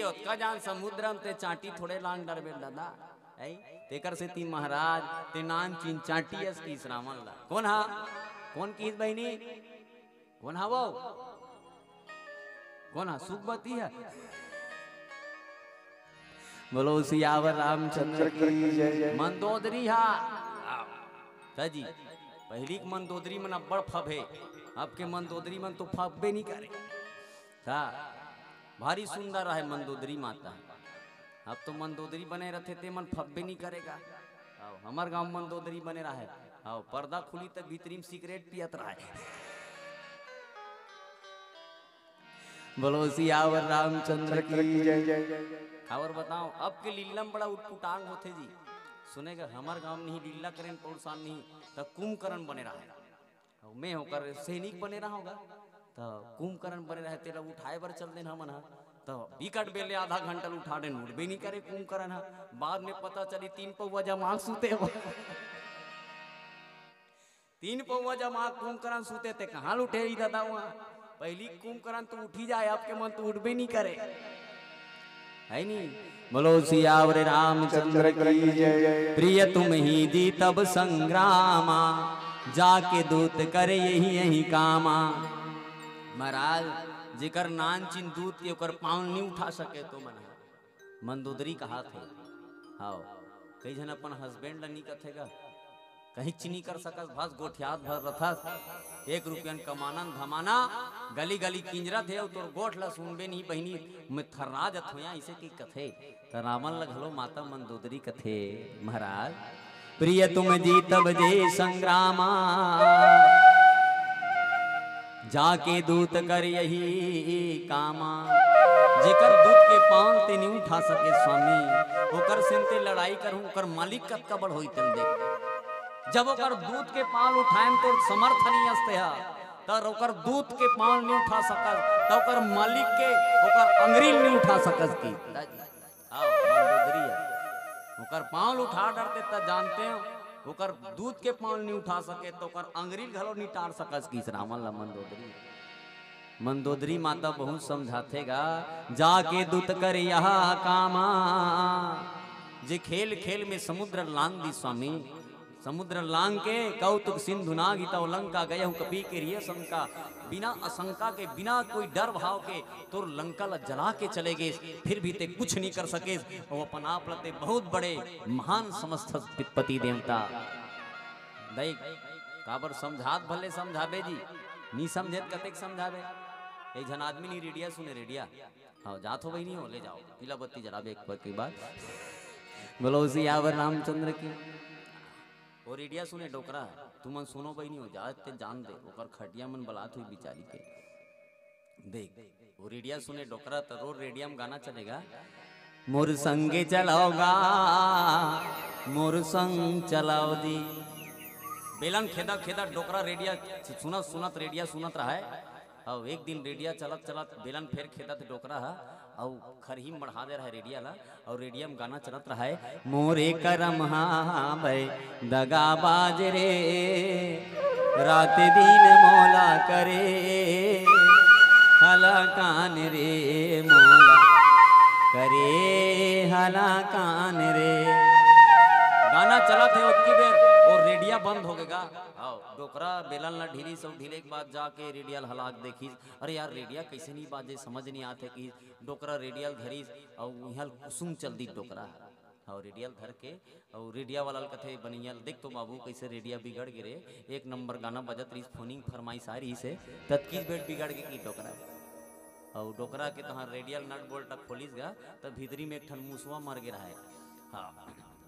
ओतका जान समुद्रम ते चाटी थोड़े लांग डरबे दादा ऐ तेकर से ती महाराज ते नाम चिन चाटी अस की श्रावण ला कौन हा कौन की बहनी कौन हा वो कौन हा सुखवती है बोलो सियावर रामचंद्र की जय। मंदोदरी हा जी पहली मंदोदरी मन अब्बड़ फबे अब के मंदोदरी मन तो फबे नहीं करे था भारी सुंदर है मंदोदरी माता अब तो मंदोदरी बने रहते ते मन फब्बे नहीं करेगा आओ हमार गांव मंदोदरी बने रहा है आओ पर्दा खुली तब भीतरी में सिगरेट पियत रहा है बोलो सियावर रामचंद्र की जय। और बताओ अब के लीलम बड़ा उटपुटांग होते जी सुनेगा हमार गांव नहीं लीला करें पौरसान नहीं तो कुंभकर्ण बने रहा है मैं होकर सैनिक बने रहा होगा तो कुंभकर्ण बने रहे तेरा उठाए बर चल देना मन तो विकट बेले आधा घंटा उठा दे उठबे नहीं करे कुंभकर्ण बाद में पता चली 3 पौवा जमा सूते हो 3 पौवा जमा कुंभकर्ण सूते थे कहाँ उठे ही दादा वहाँ पहली कुंभकर्ण तो उठी जाए आपके मन तो उठबे नहीं करे है नहीं। बोलो सियावर रामचंद्र की जय। प्रिय तुम ही दी तब संग्रामा जाके दूत करे यही यही कामा महाराज जेकर नान चिन दूत के ओकर पाँव नहीं उठा सके तो मना मंदोदरी कहा थे हाओ कई जन अपन हस्बैंड नहीं कथेगा कहीं चिनी कर सकस भस गोठियात भर रथस 1 रुपया कमानन धमाना गली गली किंजरा थे तो गोठ ला सुनबे नहीं बहनी मैं थर्रा जत होया इसे की कथे त रामन लगलो माता मंदोदरी कथे महाराज प्रिय तुम जीतब जे संग्रामा जाके दूत कर यही कामा जेकर दूत के पांव ते नहीं उठा सके स्वामी ओकर सिंते लड़ाई करूं ओकर मालिक कब कबड़ होई तल देख जब ओकर दूत के पांव उठाएम तो समर्थ नहीं असते है तर ओकर दूत के पांव नहीं उठा सकस तो ओकर मालिक के ओकर अंगरील नहीं उठा सकस की आओ मंदोदरी है ओकर पांव उठा डरते त जानते हो ओकर दूध के पांव नहीं उठा सके तो ओकर अंगरील घलो नहीं टार सकस की रामन ला मंदोदरी मंदोदरी माता बहुत समझातेगा जाके दूत कर यहाँ कामा जे खेल खेल में समुद्र लांग दी स्वामी समुद्र लांग के कौतुक सिंधु नाग हितौ लंका गए हूँ कपी के रिय शंका बिना आशंका के बिना कोई डर भाव के तो लंका ला जला के चले गए फिर भी ते कुछ नहीं कर सके वो अपन आप लते बहुत बड़े महान समस्त पति देवता देख काबर समझात भले समझाबे जी नहीं समझे कतेक समझाबे एक जन आदमी नहीं रेडिया सुने रेडिया हाँ जात हो भाई नहीं हो ले जाओ पीला बत्ती जलाबे एक बार की बात बोलो सियावर रामचंद्र की और रेडिया सुने डोकरा तुमन सुनो भाई नहीं हो जाते जान दे ओकर खटिया मन बलात हुई बिचारी के देख वो रेडिया सुने डोकरा तो रोज रेडिया में गाना चलेगा मोर संगे चलाओगा मोर संग चलाओ दी बेलन खेदा खेदा डोकरा रेडिया सुनत सुनत रेडिया सुनत रहा है और एक दिन रेडिया चलत चलत बेलन फेर खेदत डोकरा है और खरही बढ़ा दे रहा है रेडिया ला और रेडिया में गाना चलत रहा है मोरे करम हाँ भाई दगा बाज रे रात दिन मौला करे हला कान रे मौला करे हला कान रे गाना चला थे उतकी बेर और रेडिया बंद हो गएगा आओ डोकरा बेलन ला ढीली सब ढीले के बाद जाके रेडियल हलाक देखी अरे यार रेडिया कैसे नहीं बाजे समझ नहीं आते कि डोकरा रेडियल धरी और यहाँ कुसुम चल दी डोकरा और रेडियल धर के और रेडिया वाला कथे बनियल देख तो बाबू कैसे रेडिया बिगड़ गिरे 1 नंबर गाना बजत रही फोनिंग फरमाइश आ रही से तत्कीस बेट बिगड़ के की डोकरा और डोकरा के तहाँ रेडियल नट बोल्ट खोलिस गया तब भीतरी में एक ठन मुसवा मर गिरा है हाँ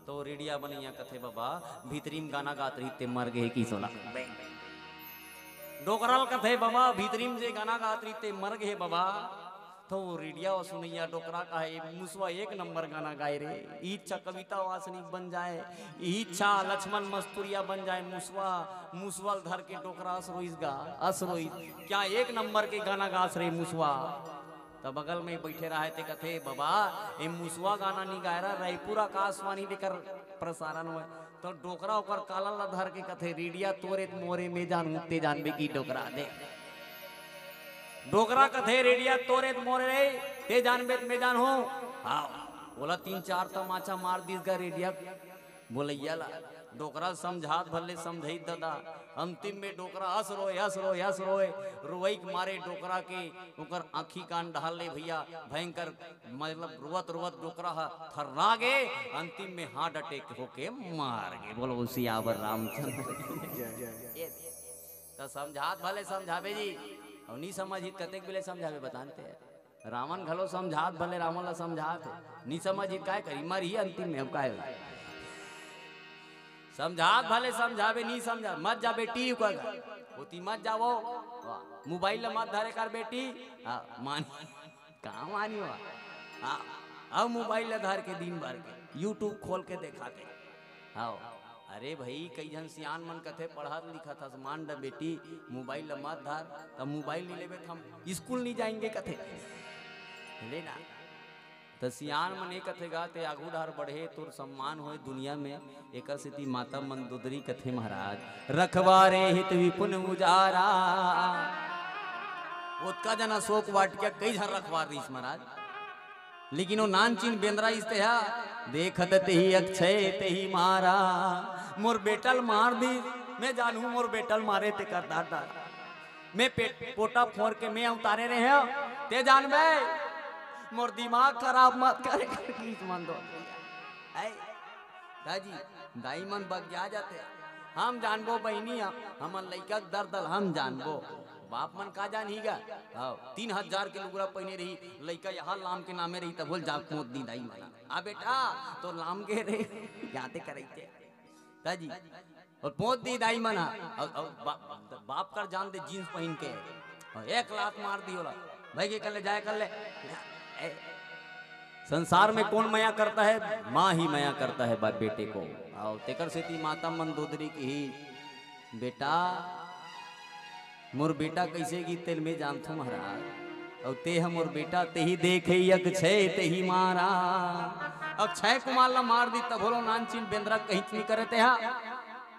तो रेडिया बनिया कथे बाबा भीतरी में गाना गात रही ते मर गए की सोना डोकराल कथे बाबा भीतरी में जे गाना गात रही ते मर गए बाबा तो रेडिया सुनैया डोकरा का है मुसवा 1 नंबर गाना गाए रे इच्छा कविता वासनिक बन जाए इच्छा लक्ष्मण मस्तूरिया बन जाए मुसवा मुसवल धर के डोकरा असरोइस गा असरोइस क्या 1 नंबर के गाना गास रे मुसवा तो बगल में बैठे रहे थे कथे बाबा ये मुसवा गाना नहीं गाय रहा रायपुर आकाशवाणी लेकर प्रसारण हुआ तो डोकरा ओकर काला ला धर के कथे रेडिया तोरे मोरे में जान मुक्ते जानबे की डोकरा दे डोकरा कथे रेडिया तोरे मोरे रे ते जान बेत में जान हो। हाँ बोला 3-4 तमाचा मार दीस का रेडिया बोलैया ला। डोकरा समझात भले समझई दादा, अंतिम में डोकरा हंस रोए रोई के मारे डोकरा के ओकर आँखी कान ढाल ले भैया भयंकर, मतलब रुवत डोकरा थर्रा गे, अंतिम में हार्ट अटैक होके मार गे। बोलो सियावर रामचंद्र। तो समझात भले समझावे जी, और नहीं समझी कतेक बिले समझावे बताते हैं। रावण घलो समझात भले रावण ला समझात नहीं समझी काय करी मरी अंतिम में अब काय समझात भले समझावे नहीं समझा मत जा बेटी होती मत जाओ मोबाइल मत धरे कर बेटी। मान कहाँ मानी हुआ अब मोबाइल धर के दिन भर के यूट्यूब खोल के दिखाते। हाँ अरे भाई कई जन सियान मन कथे पढ़ा लिखा था मान ड बेटी मोबाइल मत धर, तब मोबाइल नहीं लेवे हम स्कूल नहीं जाएंगे कथे लेना। तो सियान मन एक कथे गाते आगू डार बढ़े तोर सम्मान होए दुनिया में। एक स्थिति माता मंदोदरी कथे महाराज रखवारे हित विपुन उजारा। उत्का जना शोक वाट के कई झर रखवार रही महाराज, लेकिन वो नानचीन बेंद्रा इसते देखत ते ही अक्षय ते ही मारा। मोर बेटल मार दी मैं जानू मोर बेटल मारे ते करता था मैं पोटा फोड़ के मैं उतारे रहे हो ते जान में मोर दिमाग खराब मत करे मन दो दाजी दाई मन बग्या जाते हम जानबो बहनी हम लइका दर्द हम जानबो बाप मन का जान ही गा। 3000 के लुगरा पहने रही लइका यहाँ लाम के नामे रही तब बोल जा मोद दी दाई माना आ बेटा तो लाम के रे याते करैते दाजी और पोत दी दाई मना बाप कर जान दे जींस पहन के और 1 लात मार दी होला भाई के कर ले जाए कर ले। संसार में कौन माया करता है? माँ ही माया करता है बाप बेटे को। आओ तेकर सेती माता मंदोदरी की ही बेटा मोर बेटा कैसे की तेल में जान थो महाराज और ते हम मोर बेटा ते ही देखे अक्षय ते ही मारा। अक्षय कुमार ला मार दी तब बोलो नानचीन बेंद्रा कहीं नहीं करे ते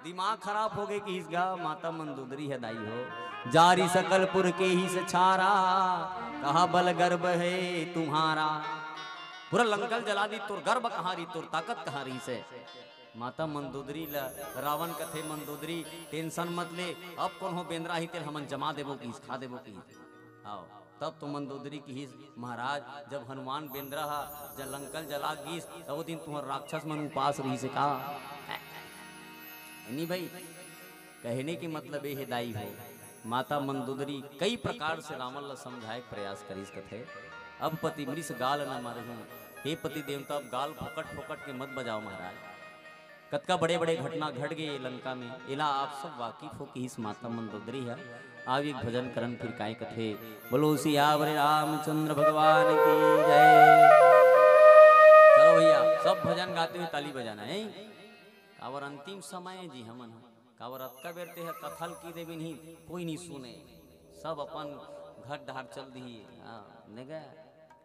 दिमाग खराब हो गए कि इसका माता मंदोदरी है दाई हो जारी सकलपुर के ही से छारा कहा बल गर्भ है तुम्हारा। पूरा लंकल जला दी तोर गर्भ कहाँ रही तोर ताकत कहाँ रही से। माता मंदोदरी रावण कथे मंदोदरी टेंशन मत ले अब कौन हो बेंद्रा ही तेल हमन जमा देवो की खा देवो की। आओ तब तो मंदोदरी की ही महाराज जब हनुमान बेंद्रा जब लंकल जला गीस तब वो दिन तुम्हारा राक्षस मन उपास रही से कहा नहीं भाई कहने की मतलब ये दाई हो। माता मंदोदरी कई प्रकार से रावण ला समझाए प्रयास करी कथे। अब पति मृष गाल न मारे हूँ हे पति देवता अब गाल फोकट के मत बजाओ महाराज। कतका बड़े बड़े घटना घट गए लंका में इला आप सब वाकिफ हो कि इस माता मंदोदरी है। आप एक भजन करन फिर काय कथे बोलो सियावर रामचंद्र भगवान की जय। चलो भैया सब भजन गाते हुए ताली बजाना है। कावर अंतिम समय जी हमन कावर अतका बेरते है कथल की देवी नहीं कोई नहीं सुने सब अपन घर ढार चल दी। ने गया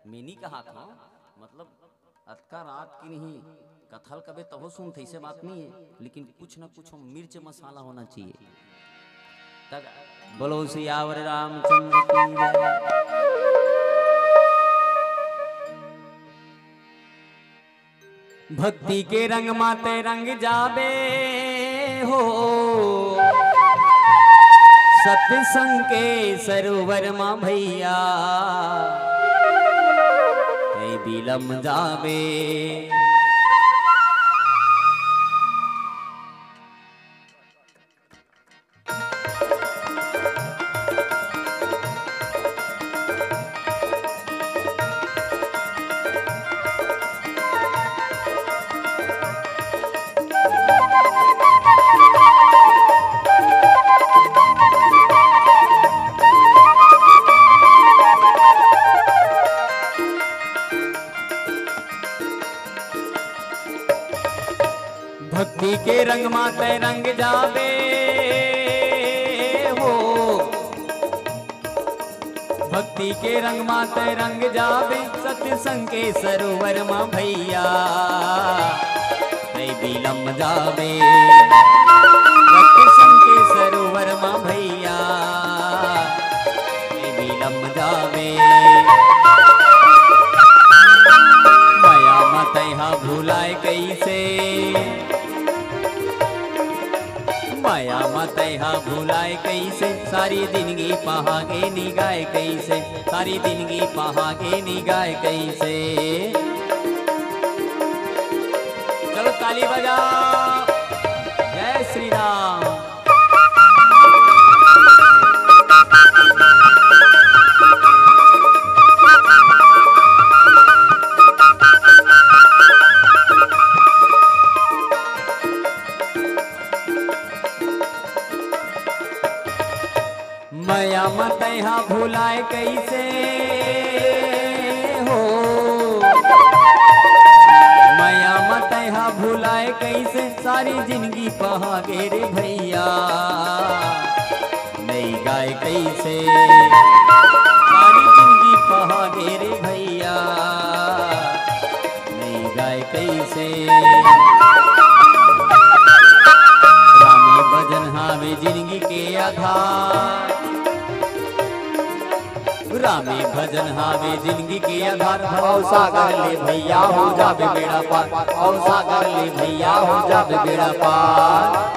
मैंने कहा था मतलब अतका रात की नहीं कथल कबे तब सुनते ऐसे बात नहीं है, लेकिन कुछ न कुछ मिर्च मसाला होना चाहिए। तक बोलो सियावर रामचंद्र की जय। भक्ति के रंग माते रंग जाबे हो सत्संग के सरोवर माँ भैया बिलम जाबे। भक्ति के रंग माते रंग जाबे हो भक्ति के रंग माते रंग जाबे सत्संग के सरोवर माँ भैया बिलम जाबे। सत्संग के सरोवर माँ भैया बिलम लगावे। माया मतैहा भुलाए कैसे, माया मतैहा भुलाए कैसे, सारी जिंदगी पहागे निगाए कैसे, सारी जिंदगी पहागे निगाए कैसे। चलो ताली बजा, जय श्री राम। माया मतैहा भुलाए कैसे हो, माया मतैहा भुलाए कैसे, सारी जिंदगी पहागे रे भैया नहीं गाय कैसे, सारी जिंदगी पहागे रे भैया नहीं गाय कैसे। रामे भजन हावे जिंदगी के आधार, रामे भजन हावे जिंदगी के आधार। भव सागर ले भैया हो जावे बेड़ा पार, भव सागर ले भैया हो जावे बेड़ा पार।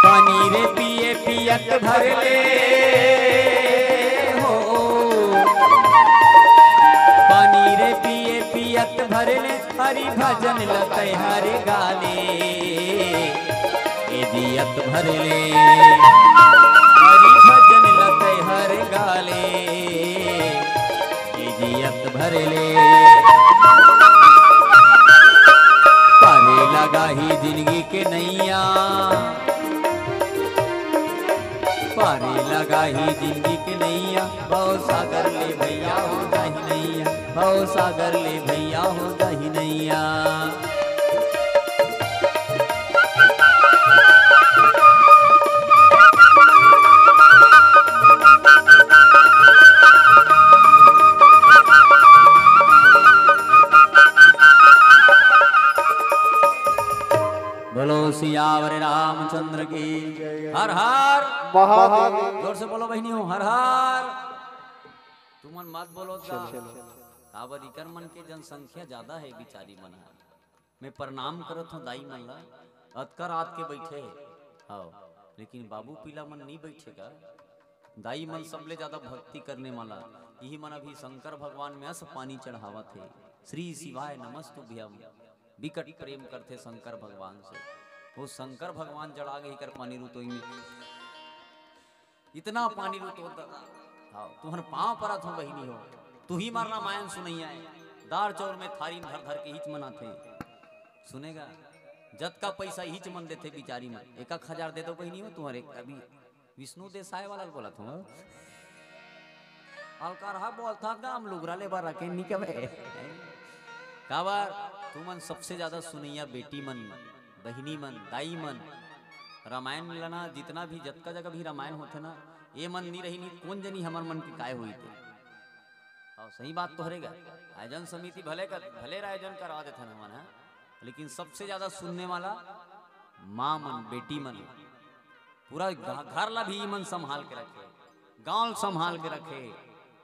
पानी रे पिए पियत भर ले, भर ले हरि भजन लते हरे गाले, दियत भर ले हरि भजन लते हरे गाले, दियत भर ले। पारे लगा ही जिंदगी के नैया, पारे लगा ही जिंदगी के नैया, भव सागर ले भैया हो जाहि नैया, भव सागर ले भैया हो जाहि नैया। बोलो सियावर रामचंद्र की हर हर महादेव। जोर से बोलो बहनियों, हर हर। तुमन मत बोलो काबर इकर मन के जनसंख्या ज्यादा है बिचारी मन। मैं प्रणाम करत हूँ दाई मन ला, अतकर आत के बैठे हाँ, लेकिन बाबू पीला मन नहीं बैठेगा। दाई मन सबले ज्यादा भक्ति करने वाला यही मन अभी शंकर भगवान में अस पानी चढ़ावत है। श्री शिवाय नमस्तुभ्यम। विकट प्रेम करते शंकर भगवान से, वो शंकर भगवान जड़ा गई कर पानी रुतो में इतना पानी रुतो हाँ, तुहर पाँव परत हो बहिनी हो, तू ही मारना मायन सुनैया दार चौर में थारी धर धर के हिच मना थे सुनेगा। जत का पैसा हिच मन देते बिचारी में, 1,000 दे दो बहिनी हो तुम्हारे। अभी विष्णु देसाई वाला बोला था अलकार हा बोल था गाम लुगरा ले बार रखे निकवे काबर तुमन सबसे ज्यादा सुनैया बेटी मन, बहिनी मन, दाई मन। रामायण लना जितना भी जतका जगह भी रामायण होते ना, ये मन नहीं रही नहीं कौन जनी हमार मन की काय हुई थे। और सही बात तो हरेगा, आयोजन समिति भले आयोजन करवा देते ना मन, लेकिन सबसे ज्यादा सुनने वाला माँ मन, बेटी मन। पूरा घर ला भी मन संभाल के रखे, गांव संभाल के रखे।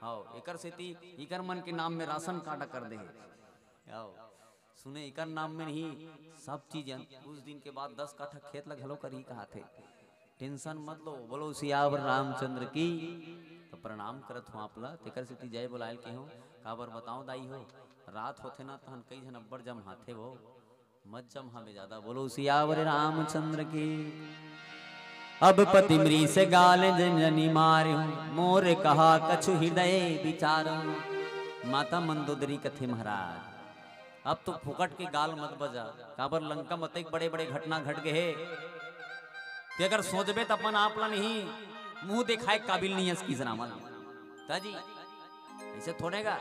हाँ एकर सेती इकर मन के नाम में राशन कार्ड कर दे। सुने इकर नाम में नहीं सब चीज उस दिन के बाद 10 काठा खेत लग हलो कर ही कहा थे। टेंशन मत लो, बोलो सियावर रामचंद्र की। तो प्रणाम करत हूँ आपला तेकर से जय बुलायल के हो। काबर बताओ दाई हो, रात होते ना तहन कई जन अब्बड़ जम हाथे वो मत जम हमें ज्यादा। बोलो सियावर रामचंद्र की। अब पति मरी से गाल जनी मारे मोर कहा कछु हृदय विचार। माता मंदोदरी कथे महाराज अब तो फुकट के गाल मत बजा। काबर लंका मत एक बड़े बड़े घटना घट गए कि अगर सोचबे तो अपन आप ला नहीं मुंह दिखाए काबिल नहीं है इसकी जनामल ताजी ऐसे थोड़ेगा।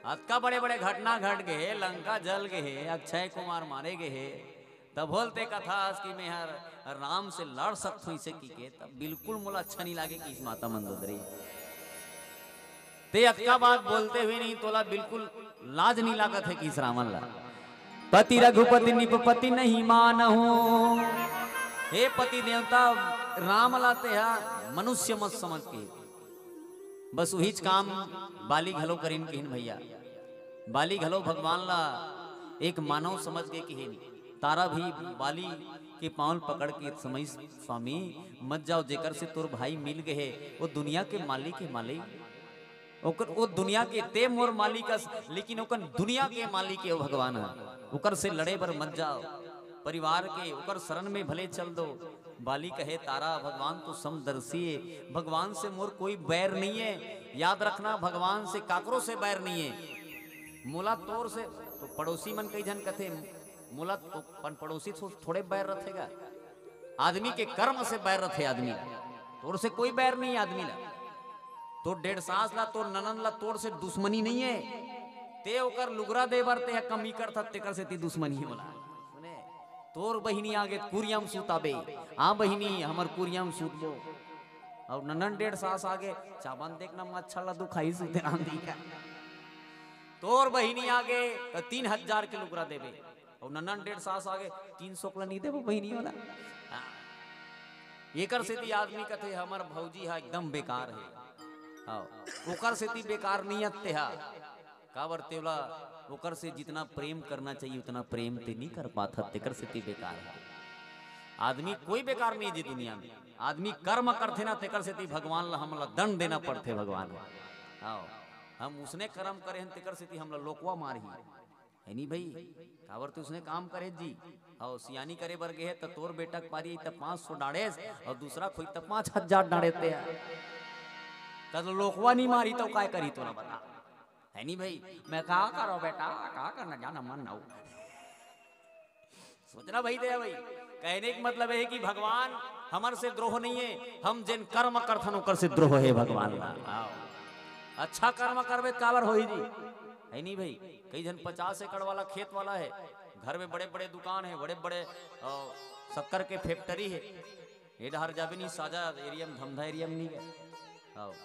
आज का बड़े बड़े घटना घट गए, लंका जल गए, अक्षय कुमार मारे गए, तब बोलते कथा कि मैं राम से लड़ सकता हूँ इसे की के, तब बिल्कुल मुला अच्छा नहीं लागे कि इस माता मंदोदरी ते अक्का बात बोलते हुए नहीं तोला बिल्कुल लाज नहीं लागत है कि रावण ला पति रघुपति निपपति नहीं मानहु। हे पति देवता राम लाते हा मनुष्य मत समझ के बस वही काम बाली घलो करीन कहीन भैया बाली घलो भगवान ला एक मानव समझ के कहीन तारा भी बाली के पाँव पकड़ के समय स्वामी मत जाओ जेकर से तोर भाई मिल गए वो दुनिया के मालिक है मालिक ओकर वो दुनिया के ते मोर मालिक लेकिन ओकर दुनिया के मालिक है भगवान ओकर से लड़े बर मत जाओ परिवार के ओकर शरण में भले चल दो। बाली कहे तारा भगवान तो समदर्शी है भगवान से मोर कोई बैर नहीं है याद रखना भगवान से काकरो से बैर नहीं है मोला तोर से तो पड़ोसी मन कई जन कथे मोला तो पड़ोसी थोड़े बैर रखेगा आदमी के कर्म से बैर रखे आदमी तोर से कोई बैर नहीं आदमी ला तो 1.5 सास ला तोर ननन ला तोर से दुश्मनी नहीं है ते ओकर लुगरा दे बर ते कमी करता तेकर से ती दुश्मनी है बोला सुने तोर बहिनी आगे कुरियम सुताबे हाँ बहिनी हमर कुरियम सुतबो और ननन 1.5 सास आगे चाबन देखना मच्छर ला दुखाई सुते रांधी का तोर बहिनी आगे तो 3000 के लुगरा देबे और ननन 1.5 सास आगे 300 के नहीं देबो बहिनी वाला एकर से ती आदमी कथे हमर भौजी हा एकदम बेकार है हाँ ओकर से ती बेकार नियत ते हा काबर तेवला ओकर से जितना प्रेम करना चाहिए उतना प्रेम ते नहीं कर पाता तेकर से ती बेकार है आदमी कोई बेकार नहीं है जी दुनिया में आदमी कर्म करते ना तेकर से ती भगवान ला हमला दंड देना पड़ते भगवान हाँ हम उसने कर्म करे हैं तेकर से ती हमला लोकवा मार ही है नहीं भाई काबर तो उसने काम करे जी और सियानी करे बर गए तो तोर बेटा पारी तब 500 डाड़े और दूसरा खोई तब 5000 डाड़े ते तो लोकवा नहीं मारी तो काय करी तोरा बता है नहीं भाई मैं कहा करो बेटा कहा करना जाना मन ना सोचना भाई दे भाई कहने का मतलब है कि भगवान हमारे से द्रोह नहीं है हम जिन कर्म करथन ओकर से द्रोह है भगवान अच्छा कर्म करबे काबर होई जी है नहीं भाई कई जन 50 एकड़ वाला खेत वाला है घर में बड़े बड़े दुकान है बड़े बड़े शक्कर के फैक्ट्री है ये डहर जाबे नहीं साजा एरिया में धमधा एरिया में नहीं गए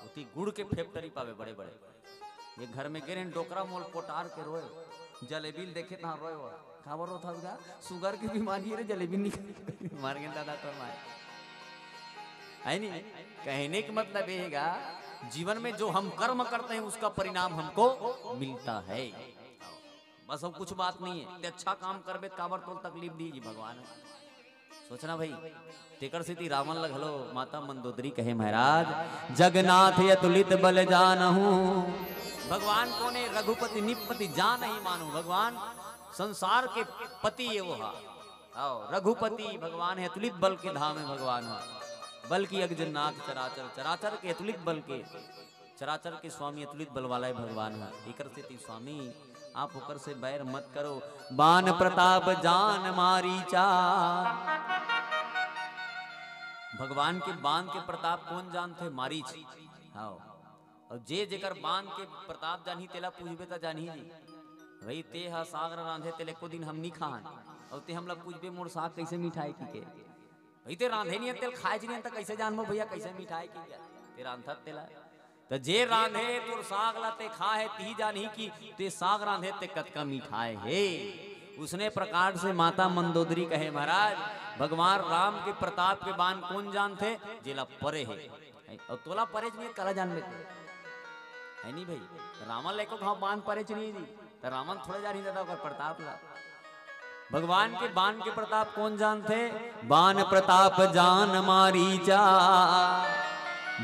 उती गुड़ के फैक्ट्री पावे बड़े बड़े ये घर में गिरे डोकरा मोल पोटार के रोए जलेबी देखे था रोए वो खबर होता था शुगर की बीमारी है जलेबी नहीं मार गए दादा तो मार है नहीं कहने का मतलब ये है जीवन में जो हम कर्म करते हैं उसका परिणाम हमको मिलता है बस अब कुछ बात नहीं है अच्छा काम करबे काबर तो तकलीफ दीजिए भगवान सोचना भाई तेकर से रावण लगलो माता मंदोदरी कहे महाराज जगन्नाथ अतुलित बल जानहु भगवान को ने रघुपति निपति जान नहीं मानू भगवान संसार के पति है वो आओ रघुपति भगवान है अतुलित बल के धाम है भगवान बल की अगजनाथ चराचर चराचर के अतुलित बल के चराचर के स्वामी अतुलित बल वाला है भगवान है एकर से स्वामी आप होकर से बैर मत करो बान प्रताप जान मारीचा भगवान के बाण के प्रताप कौन जानते मारीच हाँ और जे जेकर बाण के प्रताप जानी तेला पूछबे त जानी जी भाई ते हा साग रांधे तेले को दिन हम नहीं खान और ते हमला पूछबे मोर साग कैसे मिठाई की के भाई ते रांधे नहीं तेल खाए नहीं त कैसे जानबो भैया कैसे मिठाई की के ते रांधत तेला तो जे रांधे तोर साग लाते खा है ती जानी की ते साग रांधे ते कतका मिठाई है उसने प्रकार से माता मंदोदरी कहे महाराज भगवान राम के प्रताप के बाण कौन जानते जेला परे है और तोला परे नहीं कला जान लेते है नहीं भाई रावण लेको घाव बाण परे नहीं जी तो रावण थोड़े जा नहीं देता प्रताप ला भगवान के बाण के प्रताप कौन जानते बाण प्रताप जान मारीचा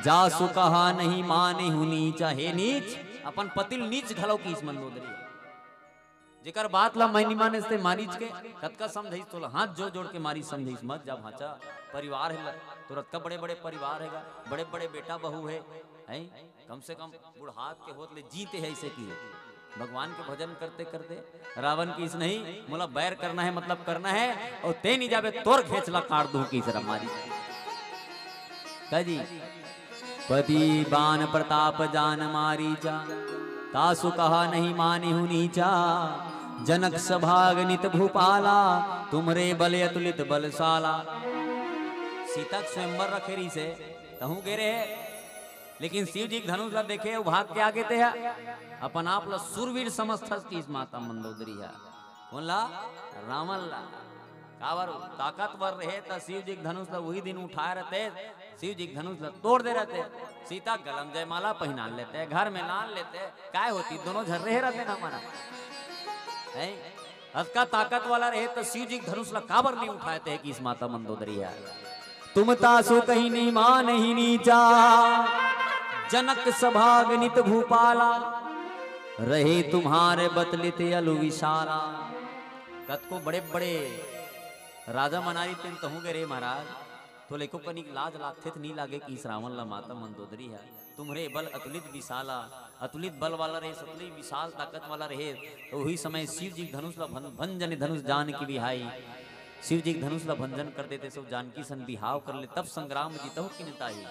जासु कहा नहीं माने हूं नीचा हे नीच अपन पतिल नीच घलो की इस मंदोदरी जेकर बात ला मैं माने से मारीच के कतका समझाई तो हाथ जोड़ जोड़ के मारी समझाई मत जब हाचा परिवार है तो रत्का बड़े बड़े परिवार हैगा बड़े बड़े बेटा बहू है कम से कम बुढ़ात के होत ले जीते है ऐसे की भगवान के भजन करते करते रावण की इस नहीं मोला बैर करना है मतलब करना है और ते नहीं जाबे तोर खेचला काट दूं की सर मारी का जी पति बाण प्रताप जान मारीचा तासु कहा नहीं माने हूं नीचा जनक सभाग नित भूपाला तुमरे बल अतुलित बलशाला सीता स्वयंवर रखेरी से तहु गेरे लेकिन शिव जी धनुष ला देखे भाग के आगे थे अपन आप ला सुरवीर समझ की माता मंदोदरी है बोला रावण ला कावर ताकतवर रहे तो शिव जी धनुष ला वही दिन उठाए रहते शिव जी धनुष ला तोड़ दे रहते सीता गलम जयमाला पहना लेते घर में लान लेते काय होती दोनों झर्रे रहते ना हमारा का ताकत वाला रहे तो शिव जी धनुष ला काबर नहीं उठाते है कि इस माता मंदोदरी है तुम तासु कहीं नहीं मां नहीं नीचा जनक सभागनित भूपाला रहे तुम्हारे बतलित अलु विशाला कत को बड़े बड़े राजा मनारी तेन कहूँगे रे महाराज तो लेको कनिक लाज लागथे नहीं लागे कि इस रावण ला माता मंदोदरी है तुम्हारे बल अतुलित विशाला अतुलित बल वाला रहे अतुलित विशाल ताकत वाला रहे तो वही समय शिव जी धनुष ला भंजन धनुष जान की बिहाई शिव जी धनुष ला भंजन कर देते सब जानकी सन बिहाव कर ले तब संग्राम जीतहु की नेताई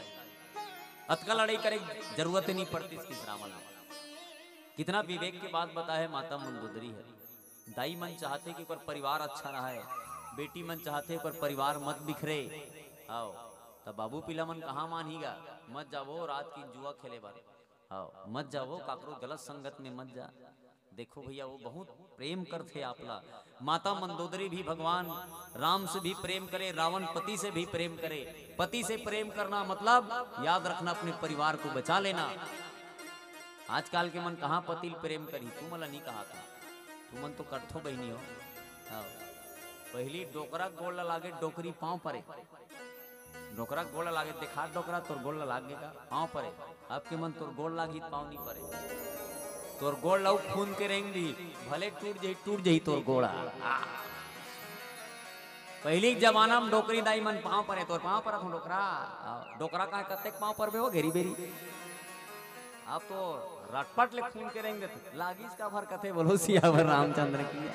अतका लड़ाई करे जरूरत नहीं पड़ती इसकी रावण कितना विवेक के बाद बता है माता मंदोदरी है दाई मन चाहते कि पर परिवार अच्छा रहा है बेटी मन चाहते पर परिवार मत बिखरे आओ तब बाबू पिला मन कहाँ मानीगा मत जाओ रात की जुआ खेले बार आओ मत जाओ काकरो गलत संगत में मत जा देखो भैया वो बहुत प्रेम करते आपला माता मंदोदरी भी भगवान राम से भी प्रेम करे रावण पति से भी प्रेम करे पति से प्रेम करना मतलब याद रखना अपने परिवार को बचा लेना आजकल के मन कहाँ पति प्रेम करी तू मला नहीं कहा था तू मन तो करथो बहनी हो आओ पहली डोकरा गोल लागे डोकरी पांव परे डोकरा गोल लागे देखा डोकरा तोर गोल लागेगा पांव परे आपके मन तोर गोल लागी पांव नहीं परे तोर गोल लाऊ खून के रेंग दी भले टूट जाई तोर गोड़ा पहली जमाना में डोकरी दाई मन पांव परे तोर पांव पर डोकरा डोकरा का कतेक पांव पर हो घेरी बेरी आप तो रटपट ले खून के रेंग देते लागी इसका भर कथे बोलो सियावर रामचंद्र की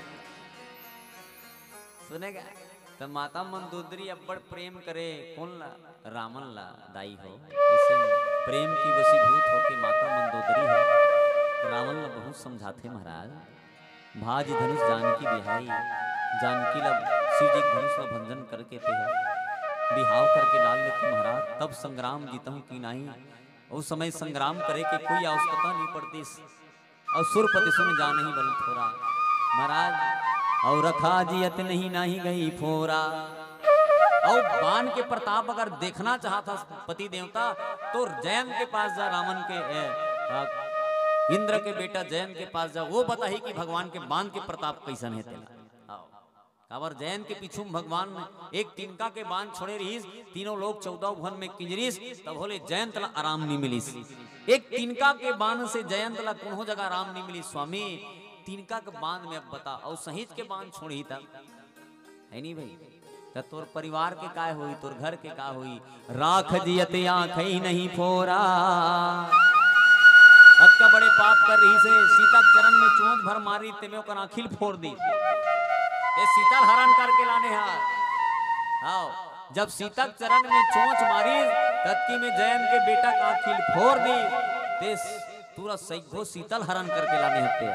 सुनेगा तो माता मंदोदरी अब्बड़ प्रेम करे कौन ला रावण ला दाई हो इसे प्रेम की वशीभूत हो के माता मंदोदरी है रावण ला बहुत समझाते महाराज भाज धनुष जानकी बिहाई जानकी ला शिव जी धनुष ला भंजन करके ते बिहाव करके लाल लेते महाराज तब संग्राम जीतहूं की नहीं उस समय संग्राम करे के कोई आवश्यकता नहीं पड़ती और सुरपति सुन जा नहीं बल थोड़ा महाराज और रखा जियत नहीं गई फोरा और बाण के प्रताप अगर देखना चाहता पति देवता तो जयंत के पास जा रावण के इंद्र के बेटा जयंत के पास जा वो बता ही कि भगवान के बाण के प्रताप कैसन है तेला काबर जयंत के पीछू भगवान एक तिनका के बाण छोड़े रहीस तीनों लोग 14 भवन में किंजरीस तब बोले जयंत ला आराम नहीं मिली एक तिनका के बाण से जयंत ला कोनो जगह आराम नहीं मिली स्वामी तिनका के बांध में अब बता और सहित के बांध छोड़ी तब है नहीं भाई तो तोर परिवार के काय हुई तोर घर के का हुई राख जियत आंख ही नहीं फोरा अक्का बड़े पाप कर रही से सीता चरण में चोंच भर मारी ते में ओकर आंखिल फोड़ दी ये सीता हरण करके लाने हां जब सीता चरण में चोंच मारी तत्की में जयंत के बेटा का आंखिल फोड़ दी ते पूरा सैगो सीतल हरण करके लाने हते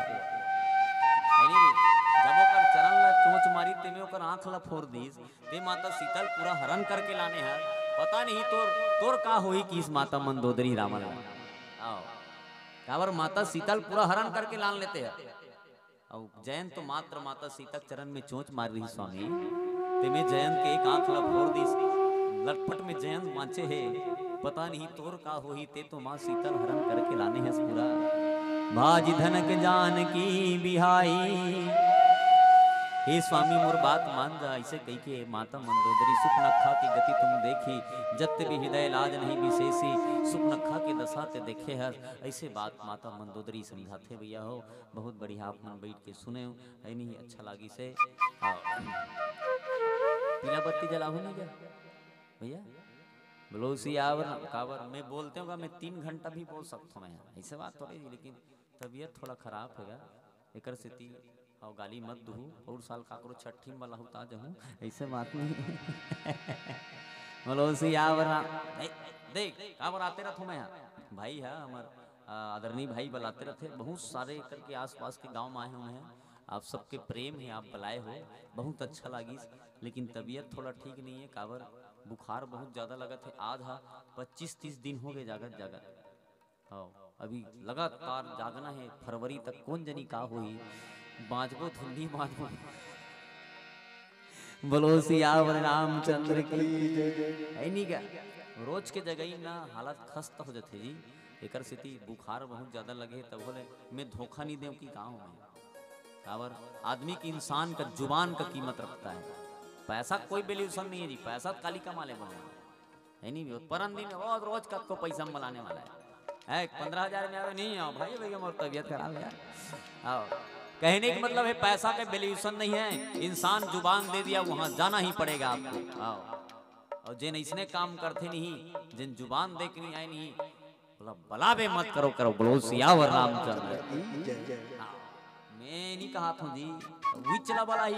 जब ओकर चरण ला चोंच मारी ते में ओकर आंख ला फोड़ दीस ते माता सीतल पूरा हरण करके लाने है पता नहीं तोर का होई कि इस माता मंदोदरी रावण आओ काबर माता सीतल पूरा हरण करके लान लेते हैं और जयंत तो मात्र माता सीता चरण में चोंच मार रही स्वामी ते में जयंत के एक आंख ला फोड़ दीस लटपट में जयंत माचे है पता नहीं तोर का होई ते तो मां सीतल हरण करके लाने है पूरा भाज धनक जान की बिहाई हे स्वामी मोर बात मान जा ऐसे कही के माता मंदोदरी सुपनखा की गति तुम देखी जत भी हृदय लाज नहीं विशेषी सुपनखा के दशा ते देखे है ऐसे बात माता मंदोदरी समझाते भैया हो बहुत बढ़िया आप मन बैठ के सुने हो है नहीं अच्छा लगी से पीला बत्ती जलाऊ नहीं क्या भैया बोलो सियावर कावर मैं बोलते होगा मैं 3 घंटा भी बोल सकता हूँ मैं ऐसे बात थोड़ी लेकिन तबीयत थोड़ा खराब होगा एक से 3 और गाली मत दू और साल काकरो छठी में वाला होता जहूँ ऐसे बात नहीं बोलो सियावर देख काबर आते रहते मैं भाई है हमारे आदरणीय भाई बुलाते रहते बहुत सारे करके आसपास के गांव में आए हुए हैं आप सबके प्रेम है आप बुलाए हो बहुत अच्छा लगी लेकिन तबीयत थोड़ा ठीक नहीं है काबर बुखार बहुत ज़्यादा लगा थे आज 25-30 दिन हो गए जागत हाँ, अभी लगातार जागना है, फरवरी तक कौन जनी का हुई बाजबो धुंधी बाजबो। बोलो सियावर रामचंद्र की है नहीं क्या। रोज के जगह ही ना हालत खस्त हो जाते जी। एकर स्थिति बुखार बहुत ज्यादा लगे तब बोले मैं धोखा नहीं दूं कि गाँव में कावर आदमी की इंसान का जुबान का कीमत रखता है। पैसा कोई वैल्यूशन नहीं है जी, पैसा काली कमा ले बने है नहीं। परम दिन बहुत रोज का को पैसा बनाने वाला है 15,000 में आवे नहीं आओ भाई भैया मोर तबियत खराब है आओ। कहने का मतलब है पैसा का वैल्यूशन नहीं है, इंसान जुबान दे दिया वहां जाना ही पड़ेगा आपको आओ। और जिन इसने काम करते नहीं जिन जुबान दे के नहीं आए नहीं बोला बलावे मत करो करो बोलो सियावर रामचंद्र। मैं नहीं कहा था जी विचला वाला ही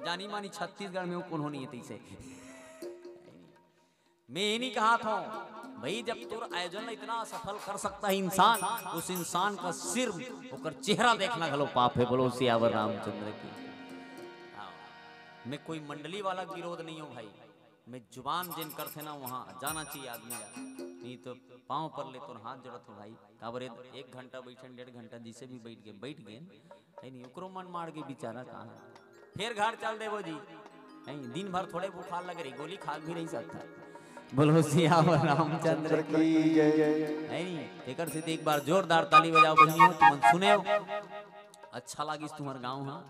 जानी मानी छत्तीसगढ़ में कौन होनी है तीसे मैं नहीं कहा था भाई। जब तुर आयोजन इतना सफल कर सकता है इंसान उस इंसान का सिर होकर चेहरा देखना गलो पाप है बोलो सियावर रामचंद्र की। मैं कोई मंडली वाला विरोध नहीं हूँ भाई, मैं जुबान जिन करते ना वहाँ जाना चाहिए आदमी का। नहीं तो पाँव पर ले तो हाथ जड़त हो भाई काबर 1 घंटा बैठे 1.5 घंटा जिसे भी बैठ गए है नहीं ओकरो मन मार के बेचारा कहाँ है फिर घर चल देवो जी नहीं दिन भर थोड़े बुखार लग रही गोली खा भी नहीं सकता। बोलो सियावर रामचंद्र की जय। नहीं एकर से एक बार जोरदार ताली बजाओ बहनियों तुम सुने हो अच्छा लागिस तुम्हार गाँव हाँ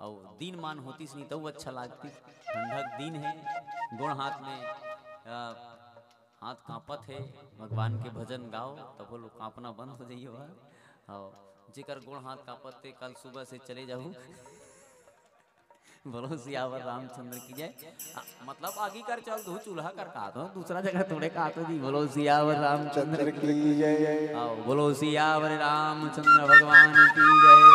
और दिन मान होतीस नहीं तो अच्छा लागती। ठंडक दिन है गुण हाथ में हाथ कांपत है भगवान के भजन गाओ तब बोलो कांपना बंद हो जाइए और जेकर गुण हाथ कांपत थे कल सुबह से चले जाओ। बोलो सियावर रामचंद्र की जय। मतलब आगे कर चल दो चूल्हा कर का दो दूसरा जगह थोड़े का तो जी। बोलो सियावर रामचंद्र की जय। आओ बोलो सियावर रामचंद्र भगवान की जय।